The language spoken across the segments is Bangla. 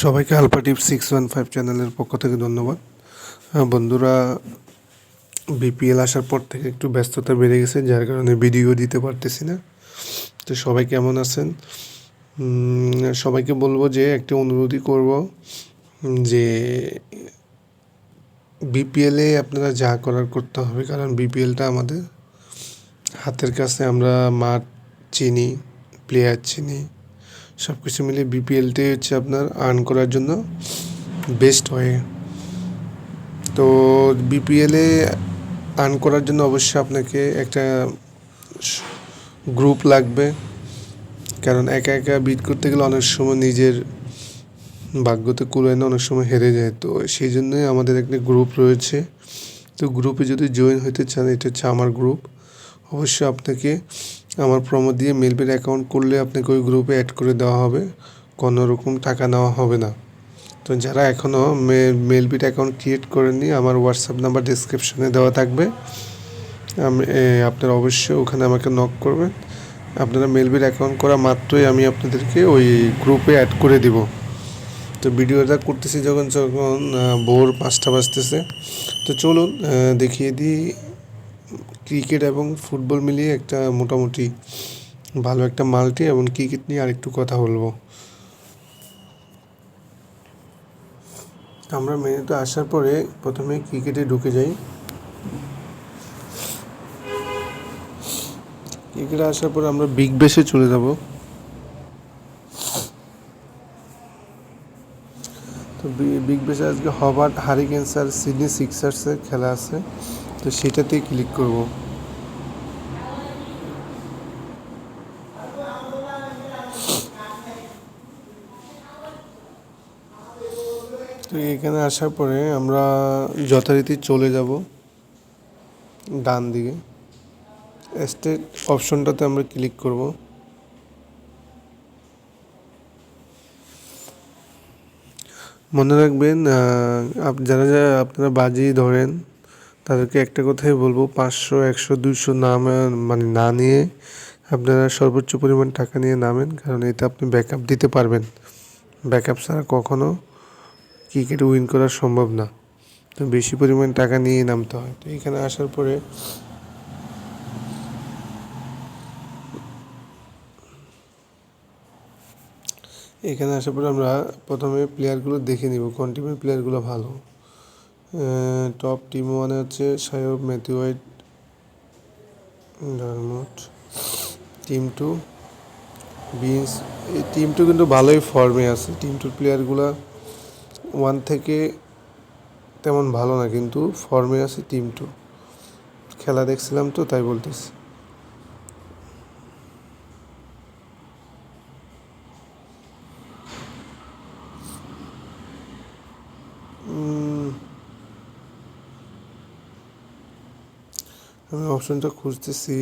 সবাইকে আলফা টিপ 615 চ্যানেলের পক্ষ থেকে ধন্যবাদ। বন্ধুরা, বিপিএল আসার পর থেকে একটু ব্যস্ততা বেড়ে গেছে, যার কারণে ভিডিও দিতে পারতেছি না। তো সবাই কেমন আছেন? সবাইকে বলবো যে একটা অনুরোধই করব যে বিপিএলে আপনারা যা করার করতে হবে, কারণ বিপিএলটা আমাদের হাতের কাছে। আমরা মাঠ চিনি, প্লেয়ার চিনি, সব কিছু মিলে বিপিএলটাই হচ্ছে আপনার আর্ন করার জন্য বেস্ট ওয়ে। তো বিপিএলে আর্ন করার জন্য অবশ্যই আপনাকে একটা গ্রুপ লাগবে, কারণ একা একা বিট করতে গেলে অনেক সময় নিজের ভাগ্যতে কুলায় না, অনেক সময় হেরে যায়। তো সেই জন্যই আমাদের একটা গ্রুপ রয়েছে। তো গ্রুপে যদি জয়েন হতে চান, এটা হচ্ছে আমার গ্রুপ। অবশ্যই আপনাকে আমার প্রোমো দিয়ে মেলবিট অ্যাকাউন্ট করলে আপনাকে ওই গ্রুপে অ্যাড করে দেওয়া হবে, কোনো রকম টাকা নেওয়া হবে না। তো যারা এখনও মেলবিট অ্যাকাউন্ট ক্রিয়েট করেননি, আমার হোয়াটসঅ্যাপ নাম্বার ডিসক্রিপশনে দেওয়া থাকবে। আপনারা অবশ্যই ওখানে আমাকে নক করবেন। আপনারা মেলবিট অ্যাকাউন্ট করা মাত্রই আমি আপনাদেরকে ওই গ্রুপে অ্যাড করে দিব। তো ভিডিওটা করতেছি যখন ভোর 5টা বাজতেছে। তো চলুন দেখিয়ে দিই ক্রিকেট এবং ফুটবল মিলিয়ে একটা মোটামুটি ভালো একটা মাল্টি, এবং ক্রিকেট নিয়ে আরেকটু কথা বলবো। আমরা মেনুতে আসার পরে প্রথমে ক্রিকেটে ঢুকে যাই। ক্রিকেটে আসার পরে আমরা বিগ ব্যাশে চলে যাব। তো বিগ ব্যাশে আজকে হবার্ট হারিকেন্স আর সিডনি সিক্সার্সের খেলা আছে, তো সেটাতেই ক্লিক করব। তো এখানে আসার পরে আমরা যথারীতি চলে যাব ডান দিকে। স্টেট অপশনটাতে আমরা ক্লিক করব। মনে রাখবেন, যারা যারা আপনারা বাজি ধরেন তাদেরকে একটা কথাই বলবো, 500, 100, 200 মানে না নিয়ে আপনারা সর্বোচ্চ পরিমাণ টাকা নিয়ে নামেন, কারণ এতে আপনি ব্যাকআপ দিতে পারবেন। ব্যাকআপ ছাড়া কখনো ক্রিকেট উইন করা সম্ভব না। তো বেশি পরিমাণ টাকা নিয়ে নামতে হয়। তো এখানে আসার পরে আমরা প্রথমে প্লেয়ারগুলো দেখে নিব, কোন টিমের প্লেয়ারগুলো ভালো। টপ টিম 1-এ হচ্ছে সায়ব, Matthew White, Dermot. Team 2 Binns. এই টিম 2 কিন্তু ভালোই ফর্মে আছে। টিম 2 প্লেয়ারগুলো 1 থেকে তেমন ভালো না, কিন্তু ফর্মে আছে টিম 2। খেলা দেখছিলাম তো তাই বলতেছি। আমি অপশনটা খুঁজতেছি,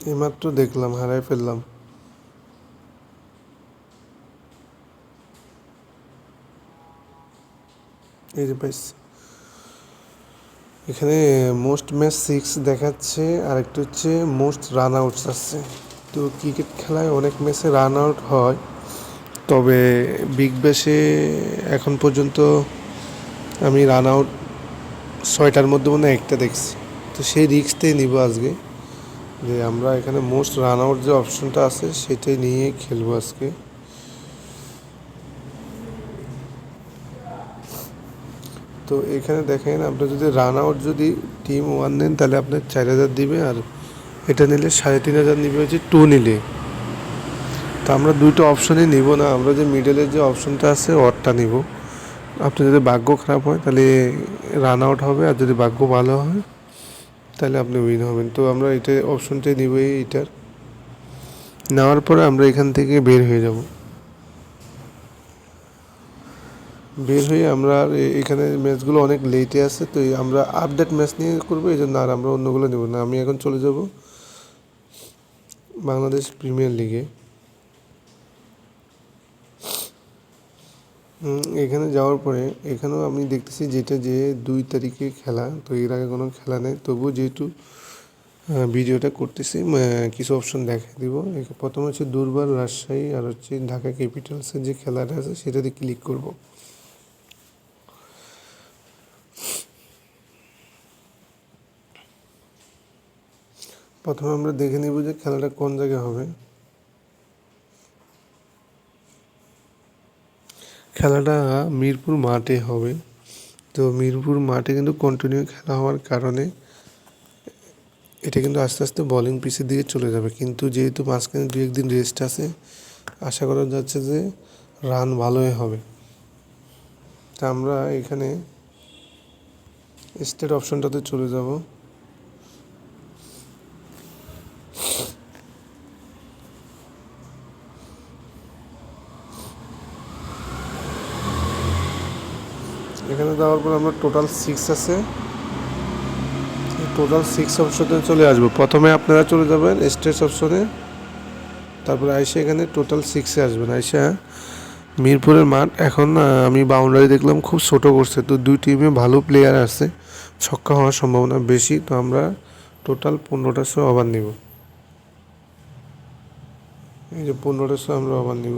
এইমাত্র দেখলাম, হারাই ফেললাম। এই যে পাইছি, এখানে মোস্ট ম্যাচ 6 দেখাচ্ছে, আর একটা হচ্ছে মোস্ট রান আউটস আছে। তো ক্রিকেট খেলায় অনেক ম্যাচে রান আউট হয়, তবে বিগ ব্যাশে এখন পর্যন্ত আমি রান আউট 6টার মধ্যে মনে হয় একটা দেখছি। তো সেই রিস্কটাই নিব আজকে, যে আমরা এখানে মোস্ট রান আউট যে অপশনটা আছে সেটাই নিয়ে খেলবো আজকে। তো এখানে দেখেন, আপনি যদি রান আউট যদি টিম 1 নেন তাহলে আপনার 4,000 দিবে, আর এটা নিলে 3,500 নিবে হচ্ছে 2 নিলে। তো আমরা দুইটা অপশনই নিব না, আমরা যে মিডলের যে অপশনটা আছে ওরটা নিব। আপনি যদি ভাগ্য খারাপ হয় তাহলে রান আউট হবে, আর যদি ভাগ্য ভালো হয় তাহলে আপনি উইন হবেন। তো আমরা এটা অপশনটাই নিব। এইটার নেওয়ার পরে আমরা এখান থেকে বের হয়ে যাব। বের হয়ে আমরা এখানে ম্যাচগুলো অনেক লেটে আছে, তো আমরা আপডেট ম্যাচ নিয়ে করবো, এই জন্য আর আমরা অন্যগুলো নেব না। আমি এখন চলে যাব বাংলাদেশ প্রিমিয়ার লিগে। এখানে যাওয়ার পরে এখানেও আমি দেখতেছি যেটা যে 2 তারিখে খেলা, তো এর আগে কোনো খেলা নেই। তবুও যেহেতু ভিডিওটা করতেছি, কিছু অপশন দেখাই দিব। প্রথমে হচ্ছে দুর্বার, রাজশাহী আর হচ্ছে ঢাকা ক্যাপিটালসের যে খেলাটা আছে সেটাতে ক্লিক করব। প্রথমে আমরা দেখে নিব যে খেলাটা কোন জায়গায় হবে। খেলাটা মিরপুর মাঠে হবে। তো মিরপুর মাঠে কিন্তু কন্টিনিউ খেলা হওয়ার কারণে এটা কিন্তু আস্তে আস্তে বোলিং পিচের দিকে চলে যাবে, কিন্তু যেহেতু মাঝখানে 2-1 দিন রেস্ট আছে, আশা করা যাচ্ছে যে রান ভালোই হবে। তা আমরা এখানে স্টেট অপশনটাতে চলে যাব। এখানে যাওয়ার পর আমরা টোটাল 6 আছে, টোটাল 6 অপশনে চলে আসবো। প্রথমে আপনারা চলে যাবেন স্টেট অপশনে, তারপরে আইসা এখানে টোটাল 6-এ আসবেন। আইসা মিরপুরের মাঠ এখন আমি বাউন্ডারি দেখলাম খুব ছোট করছে, তো দুই টিমে ভালো প্লেয়ার আছে, ছক্কা হওয়ার সম্ভাবনা বেশি। তো আমরা টোটাল 15টা শো ওভার নিব। এই যে 15টা শো আমরা ওভার নিব।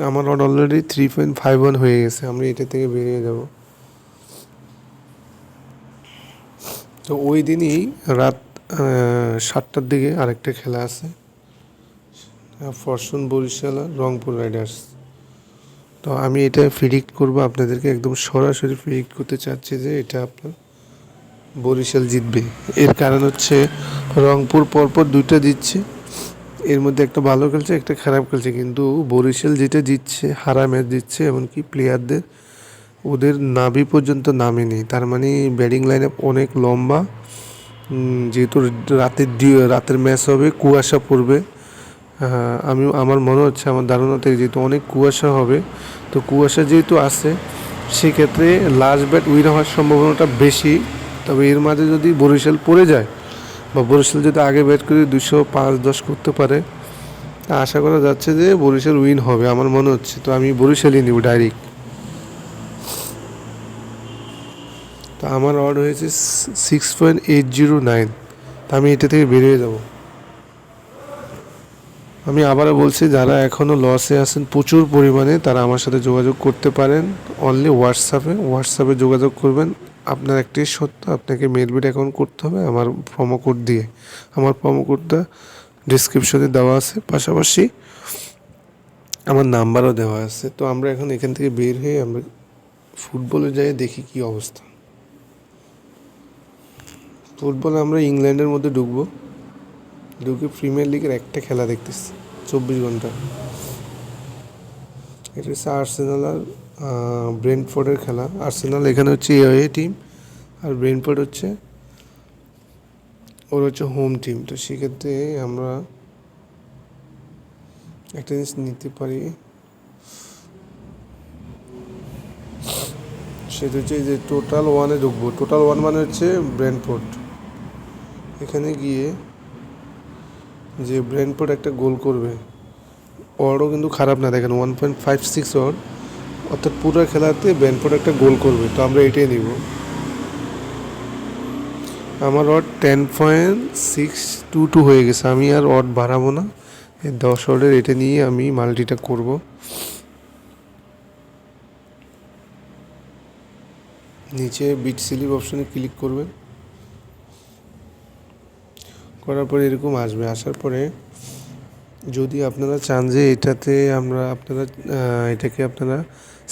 আমার রড অলরেডি 3.51 হয়ে গেছে, আমি এটা থেকে বেরিয়ে যাব। তো ওই দিনই রাত 7টার দিকে আরেকটা খেলা আছে, ফরচুন বরিশাল আর রংপুর রাইডার্স। তো আমি এটা প্রেডিক্ট করব আপনাদেরকে, একদম সরাসরি প্রেডিক্ট করতে চাচ্ছি যে এটা আপনার বরিশাল জিতবে। এর কারণ হচ্ছে রংপুর পরপর 2টা জিতছে, এর মধ্যে একটা ভালো খেলছে একটা খারাপ খেলছে, কিন্তু বরিশাল যেটা জিতছে হারা ম্যাচ জিতছে, এমনকি প্লেয়ারদের ওদের নাভি পর্যন্ত নামেনি। তার মানে ব্যাটিং লাইন আপ অনেক লম্বা। যেহেতু রাতের ম্যাচ হবে, কুয়াশা পড়বে। আমার মনে হচ্ছে, আমার ধারণা থেকে যেহেতু অনেক কুয়াশা হবে, তো কুয়াশা যেহেতু আছে সেক্ষেত্রে লাস্ট ব্যাট উইন হওয়ার সম্ভাবনাটা বেশি। তবে এর মাঝে যদি বরিশাল পড়ে যায় বা বরিশাল যদি আগে ব্যাট করে 205-10 করতে পারে, আশা করা যাচ্ছে যে বরিশাল উইন হবে আমার মনে হচ্ছে। তো আমি বরিশালই নিব ডাইরেক্ট। তো আমার অড হয়েছে 6.809। তা আমি এটা থেকে বেরিয়ে যাব। আমি আবারও বলছি, যারা এখনও লসে আছেন প্রচুর পরিমাণে, তারা আমার সাথে যোগাযোগ করতে পারেন অনলি হোয়াটসঅ্যাপে যোগাযোগ করবেন। আপনার একটাই সত্য, আপনাকে মেলবিট অ্যাকাউন্ট করতে হবে আমার প্রোমো কোড দিয়ে। আমার প্রোমো কোডটা ডিসক্রিপশনে দেওয়া আছে, পাশাপাশি আমার নাম্বারও দেওয়া আছে। তো আমরা এখন এখান থেকে বের হয়ে আমরা ফুটবলে যাই, দেখি কি অবস্থা। ফুটবলে আমরা ইংল্যান্ডের মধ্যে ঢুকে প্রিমিয়ার লিগের একটা খেলা দেখতেছি 24 ঘন্টা। এটা হচ্ছে আর্সেনাল আর ব্রেন্টফোর্ডের খেলা। আর্সেনাল এখানে হচ্ছে এ টিম, আর ব্রেন্টফোর্ড হচ্ছে হোম টিম। তো সেক্ষেত্রে আমরা একটা জিনিস নিতে পারি, সেটা হচ্ছে যে টোটাল 1-এ ঢুকবো। টোটাল 1 মানে হচ্ছে ব্রেন্টফোর্ড। এখানে গিয়ে যে ব্রেন্টফোর্ড একটা গোল করবে, অডও কিন্তু খারাপ না, দেখেন 1.56 অড, অর্থাৎ পুরো খেলাতে ব্রেন্টফোর্ড একটা গোল করবে। তো আমরা এটাই নিব। আমার অড 10.622 হয়ে গেছে, আমি আর অড বাড়াবো না। এই 10 অডের এটা নিয়ে আমি মাল্টিটা করব। নিচে বিট স্লিপ অপশনে ক্লিক করবেন, করার পরে এরকম আসবে। আসার পরে যদি আপনারা চান যে এটাকে আপনারা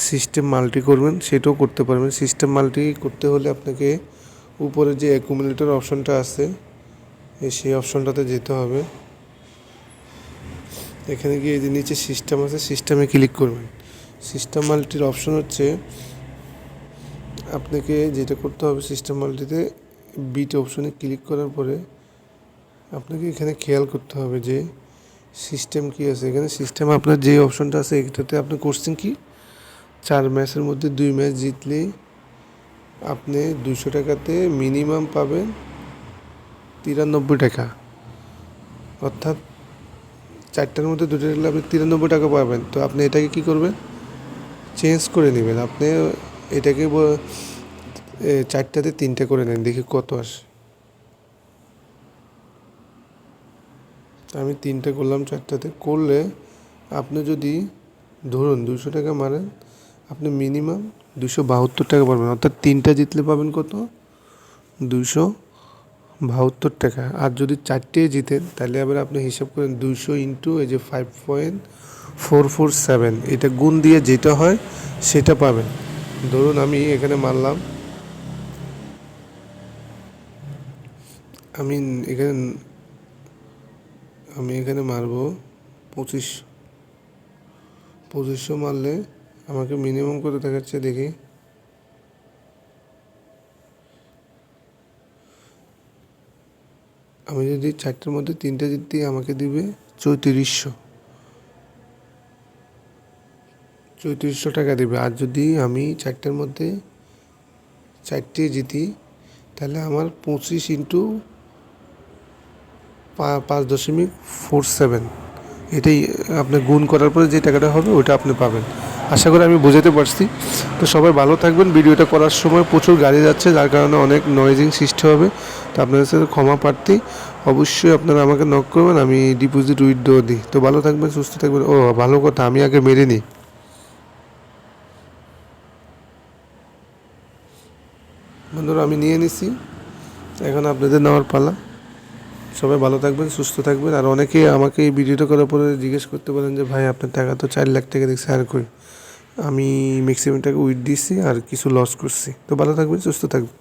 সিস্টেম মাল্টি করবেন, সেটাও করতে পারবেন। সিস্টেম মাল্টি করতে হলে আপনাকে উপরে যে অ্যাকুমুলেটর অপশনটা আছে সেই অপশনটাতে যেতে হবে। এখানে গিয়ে যে নিচে সিস্টেম আছে, সিস্টেমে ক্লিক করবেন। সিস্টেম মাল্টির অপশন হচ্ছে, আপনাকে যেটা করতে হবে সিস্টেম মাল্টিতে বিট অপশনে ক্লিক করার পরে আপনাকে এখানে খেয়াল করতে হবে যে সিস্টেম কী আছে। এখানে সিস্টেম আপনার যে অপশনটা আছে এটাতে আপনি করছেন কি, 4 ম্যাচের মধ্যে 2 ম্যাচ জিতলেই আপনি 200 টাকাতে মিনিমাম পাবেন 93 টাকা, অর্থাৎ 4টার মধ্যে 2টা জিতলে আপনি 93 টাকা পাবেন। তো আপনি এটাকে কি করবেন, চেঞ্জ করে নেবেন। আপনি এটাকে 4টাতে 3টে করে নেন, দেখি কত আসে। আমি 3টা করলাম 4টাতে করলে আপনি যদি ধরুন 200 টাকা মারেন, আপনি মিনিমাম 272 টাকা পাবেন। অর্থাৎ 3টা জিতলে পাবেন কত? 272 টাকা। আর যদি 4টে জিতেন তাহলে আবার আপনি হিসাব করেন 200 ইন্টু এই যে 5.447, এটা গুণ দিয়ে যেটা হয় সেটা পাবেন। ধরুন আমি এখানে মারলাম, আমি এখানে আমি এখানে মারবো 2500 মারলে আমাকে মিনিমাম কত দেখাচ্ছে দেখি। আমি যদি 4টের মধ্যে 3টে জিতি আমাকে দিবে 3400 টাকা দিবে। আর যদি আমি 4টের মধ্যে 4টে জিতি তাহলে আমার 25 ইন্টু 5.47, এটাই আপনি গুণ করার পরে যে টাকাটা হবে ওটা আপনি পাবেন। আশা করি আমি বোঝাতে পারছি। তো সবাই ভালো থাকবেন। ভিডিওটা করার সময় প্রচুর গাড়ি যাচ্ছে, যার কারণে অনেক নয়েজিং সৃষ্টি হবে। তো আপনাদের সাথে ক্ষমা প্রার্থী। অবশ্যই আপনারা আমাকে নক করবেন, আমি ডিপোজিট উইথড্র দিই। তো ভালো থাকবেন, সুস্থ থাকবেন। ও ভালো কথা, আমি আগে মেরে নিই। বন্ধুরা আমি নিয়ে নিছি, এখন আপনাদের নেওয়ার পালা। সবাই ভালো থাকবেন, সুস্থ থাকবেন। আর অনেকে আমাকে এই ভিডিওটা করার পরে জিজ্ঞেস করতে পারেন যে ভাই আপনার টাকা তো 4 লাখ টাকা দেখছি, আর কই? আমি ম্যাক্সিমাম টাকা উইথ দিচ্ছি আর কিছু লস করছি। তো ভালো থাকবেন, সুস্থ থাকবেন।